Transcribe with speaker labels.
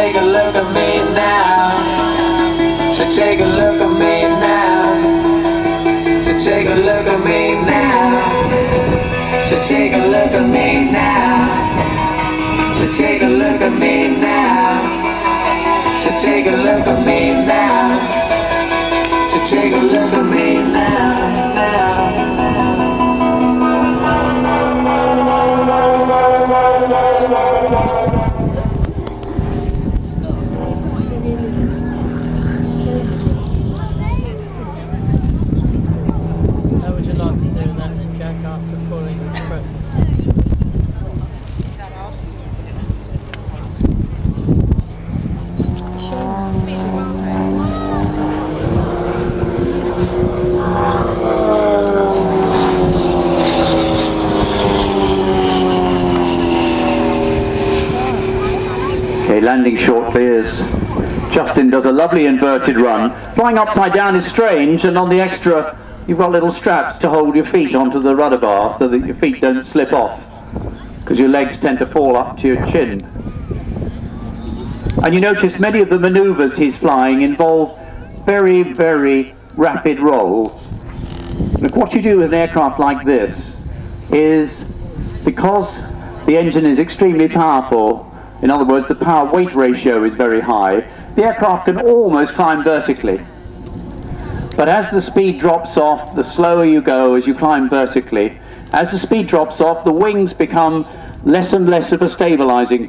Speaker 1: take a look at me now. So take a look at me now. So take a look at me now. So take a look at me now. So take a look at me now. So take a look at me now. So take a look at me now.
Speaker 2: How would you like to do that, Jack, after pulling the trip?
Speaker 3: Okay, landing shortly as Justin does a lovely inverted run. Flying upside down is strange, and on the extra you've got little straps to hold your feet onto the rudder bar so that your feet don't slip off, because your legs tend to fall up to your chin. And you notice many of the maneuvers he's flying involve very, very rapid rolls. And what you do with an aircraft like this is, because the engine is extremely powerful, in other words the power-weight ratio is very high, the aircraft can almost climb vertically. But as the speed drops off, the slower you go as you climb vertically. As the speed drops off, the wings become less and less of a stabilizing force.